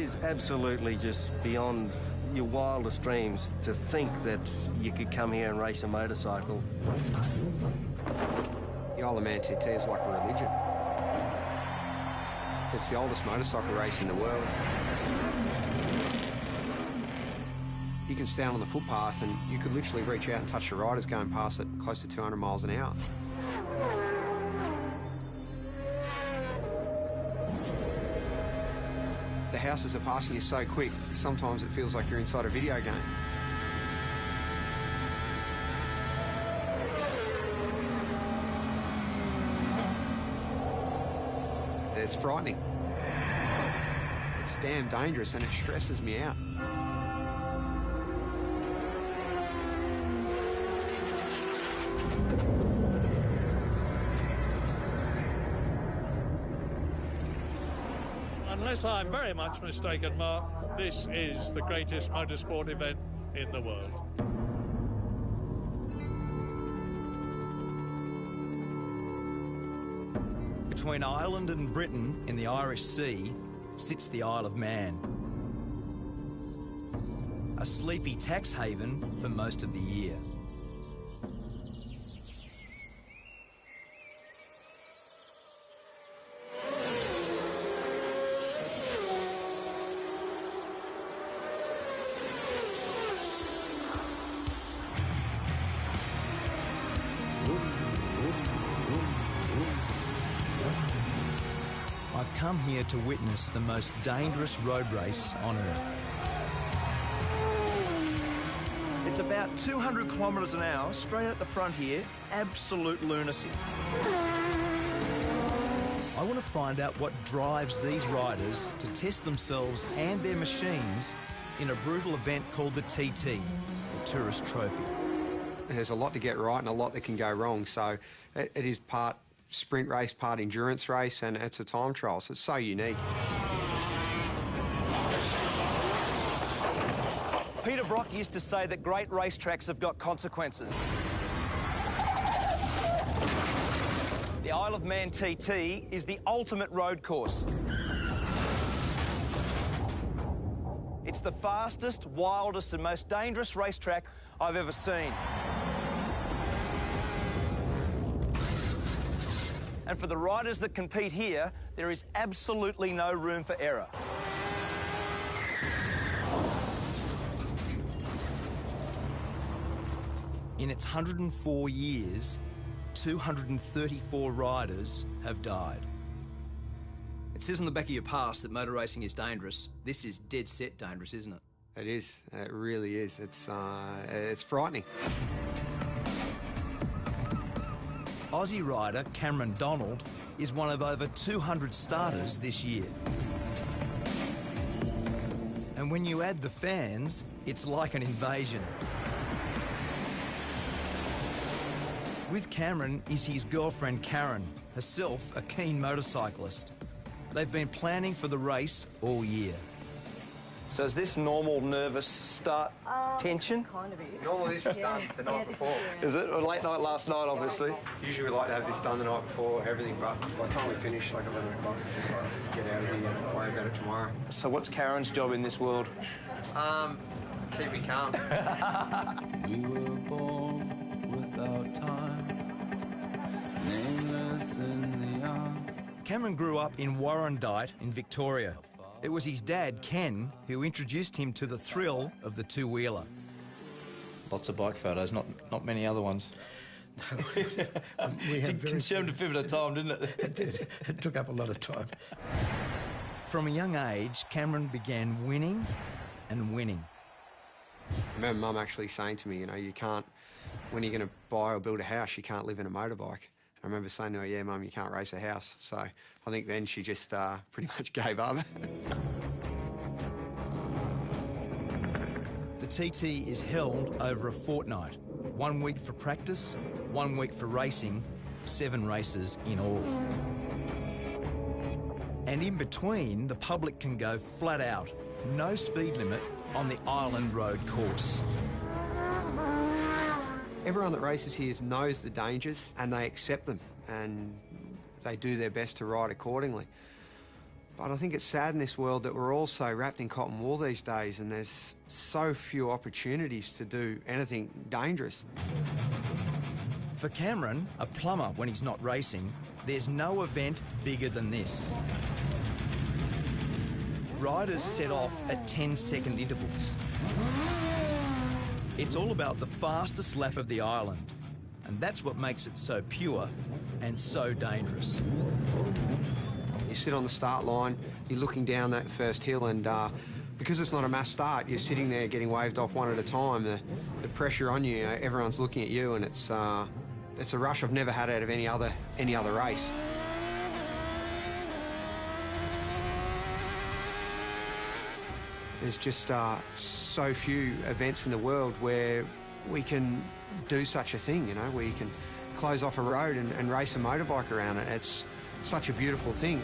is absolutely just beyond your wildest dreams to think that you could come here and race a motorcycle. The Isle of Man TT is like a religion. It's the oldest motorcycle race in the world. You can stand on the footpath and you could literally reach out and touch the riders going past at close to 200 miles an hour. The houses are passing you so quick, sometimes it feels like you're inside a video game. It's frightening. It's damn dangerous and it stresses me out. Unless I'm very much mistaken, Mark, this is the greatest motorsport event in the world. Between Ireland and Britain in the Irish Sea sits the Isle of Man. A sleepy tax haven for most of the year. I've come here to witness the most dangerous road race on Earth. It's about 200 kilometres an hour, straight at the front here, absolute lunacy. I want to find out what drives these riders to test themselves and their machines in a brutal event called the TT, the Tourist Trophy. There's a lot to get right and a lot that can go wrong, so it is part sprint race, part endurance race, and it's a time trial, so it's so unique. Peter Brock used to say that great racetracks have got consequences. The Isle of Man TT is the ultimate road course. It's the fastest, wildest and most dangerous racetrack I've ever seen. And for the riders that compete here, there is absolutely no room for error. In its 104 years, 234 riders have died. It says on the back of your pass that motor racing is dangerous. This is dead set dangerous, isn't it? It is. It really is. It's frightening. Aussie rider Cameron Donald is one of over 200 starters this year. And when you add the fans, it's like an invasion. With Cameron is his girlfriend Karen, herself a keen motorcyclist. They've been planning for the race all year. So is this normal nervous start tension? Kind of is. Normally this is done the night before. Is it? Or late night last night, obviously? Usually we like to have this done the night before, everything, but by the time we finish, like 11 o'clock, it's just like, let's get out of here and worry about it tomorrow. So what's Karen's job in this world? Keep me calm. We were born without time, nameless in the arms. Cameron grew up in Warrandyte in Victoria. It was his dad, Ken, who introduced him to the thrill of the two-wheeler. Lots of bike photos, not many other ones. It consumed a fair bit of time, didn't it? It took up a lot of time. From a young age, Cameron began winning and winning. I remember Mum actually saying to me, you know, you can't, when you're going to buy or build a house, you can't live in a motorbike. I remember saying to her, yeah, Mum, you can't race a house. So I think then she just pretty much gave up. The TT is held over a fortnight. 1 week for practice, 1 week for racing, 7 races in all. And in between, the public can go flat out, no speed limit on the Island Road course. Everyone that races here knows the dangers and they accept them and they do their best to ride accordingly. But I think it's sad in this world that we're all so wrapped in cotton wool these days, and there's so few opportunities to do anything dangerous. For Cameron, a plumber when he's not racing, there's no event bigger than this. Riders set off at 10-second intervals. It's all about the fastest lap of the island, and that's what makes it so pure and so dangerous. You sit on the start line, you're looking down that first hill, and because it's not a mass start, you're sitting there getting waved off one at a time. The pressure on you, everyone's looking at you, and it's a rush I've never had out of any other race. There's just so few events in the world where we can do such a thing, you know, where you can close off a road and race a motorbike around it. It's such a beautiful thing.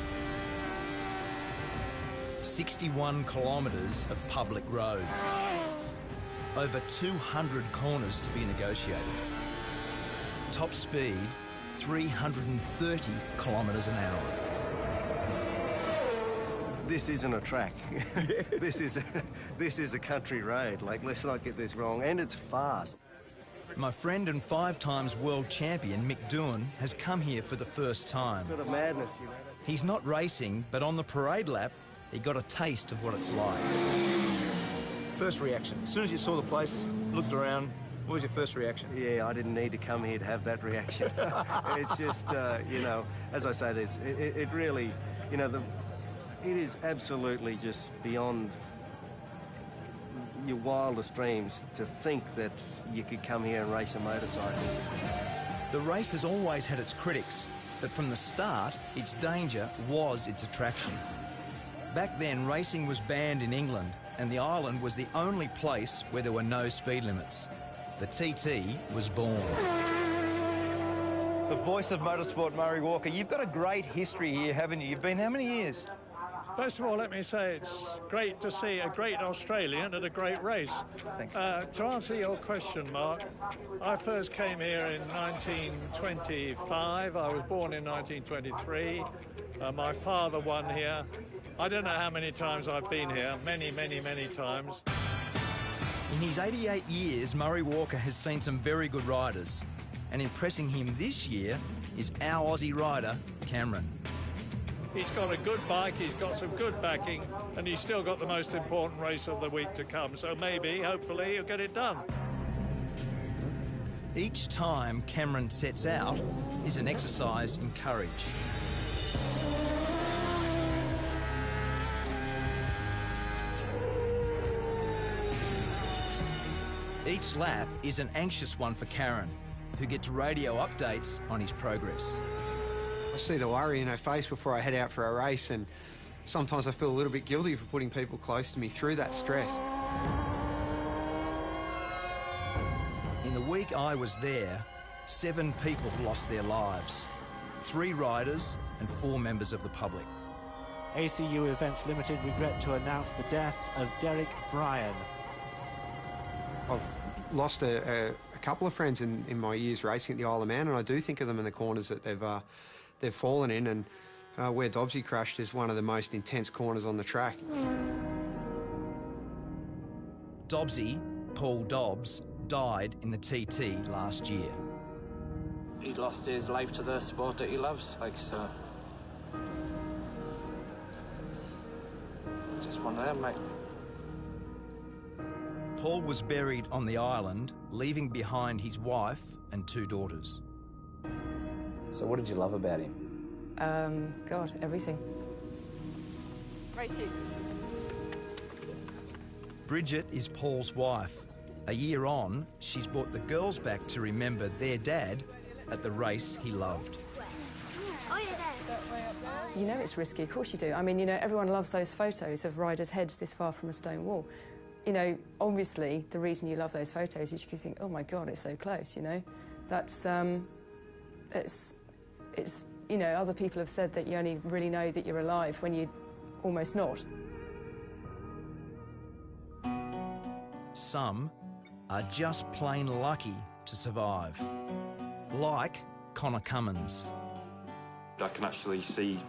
61 kilometres of public roads. Over 200 corners to be negotiated. Top speed, 330 kilometres an hour. This isn't a track. This is a country road. Like, let's not get this wrong. And it's fast. My friend and 5-times world champion Mick Doohan has come here for the first time. Sort of madness, you know. He's not racing, but on the parade lap, he got a taste of what it's like. First reaction, as soon as you saw the place, looked around, what was your first reaction? Yeah, I didn't need to come here to have that reaction. It's just, you know, as I say, it really, you know, it is absolutely just beyond your wildest dreams to think that you could come here and race a motorcycle. The race has always had its critics, but from the start, its danger was its attraction. Back then, racing was banned in England, and the island was the only place where there were no speed limits. The TT was born. The voice of motorsport, Murray Walker. You've got a great history here, haven't you? You've been how many years? First of all, let me say it's great to see a great Australian at a great race. Thanks. To answer your question, Mark, I first came here in 1925. I was born in 1923. My father won here. I don't know how many times I've been here. Many, many, many times. In his 88 years, Murray Walker has seen some very good riders. And impressing him this year is our Aussie rider, Cameron. He's got a good bike, he's got some good backing, and he's still got the most important race of the week to come. So maybe, hopefully, he'll get it done. Each time Cameron sets out is an exercise in courage. Each lap is an anxious one for Karen, who gets radio updates on his progress. I see the worry in her face before I head out for a race, and sometimes I feel a little bit guilty for putting people close to me through that stress. In the week I was there, 7 people lost their lives. 3 riders and 4 members of the public. ACU Events Limited regret to announce the death of Derek Bryan. I've lost a couple of friends in my years racing at the Isle of Man, and I do think of them in the corners that they've fallen in, and where Dobbsy crashed is one of the most intense corners on the track. Dobbsy, Paul Dobbs, died in the TT last year. He lost his life to the sport that he loves, like, so. Just one of them, mate. Paul was buried on the island, leaving behind his wife and 2 daughters. So what did you love about him? God, everything. Racing. Bridget is Paul's wife. A year on, she's brought the girls back to remember their dad at the race he loved. You know it's risky, of course you do. I mean, you know, everyone loves those photos of riders' heads this far from a stone wall. You know, obviously, the reason you love those photos is you think, oh my God, it's so close, you know? That's, it's, you know, other people have said that you only really know that you're alive when you're almost not. Some are just plain lucky to survive. Like Connor Cummins. I can actually see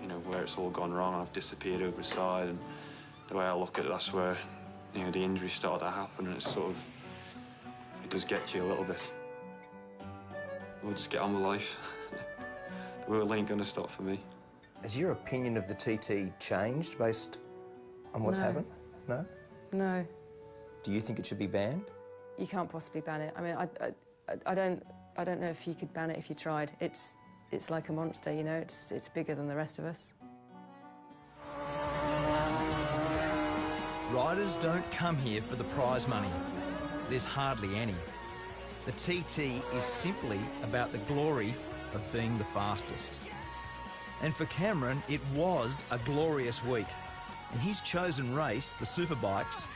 you know, where it's all gone wrong. I've disappeared over the side, and the way I look at it, that's where, you know, the injuries started to happen, and it's sort of, it does get to you a little bit. We'll just get on with life. The world ain't gonna stop for me. Has your opinion of the TT changed based on what's happened? No? No. Do you think it should be banned? You can't possibly ban it. I mean, I don't know if you could ban it if you tried. It's like a monster, you know. It's bigger than the rest of us. Riders don't come here for the prize money. There's hardly any. The TT is simply about the glory of being the fastest. And for Cameron, it was a glorious week. In his chosen race, the Superbikes,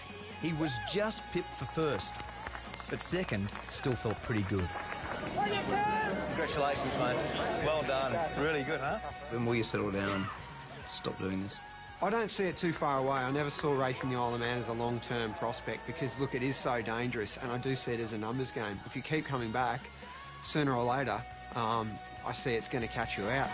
he was just pipped for first. But second still felt pretty good. Congratulations, mate. Well done. Really good, huh? When will you settle down and stop doing this? I don't see it too far away. I never saw racing the Isle of Man as a long-term prospect because, look, it is so dangerous, and I do see it as a numbers game. If you keep coming back, sooner or later, I see it's going to catch you out.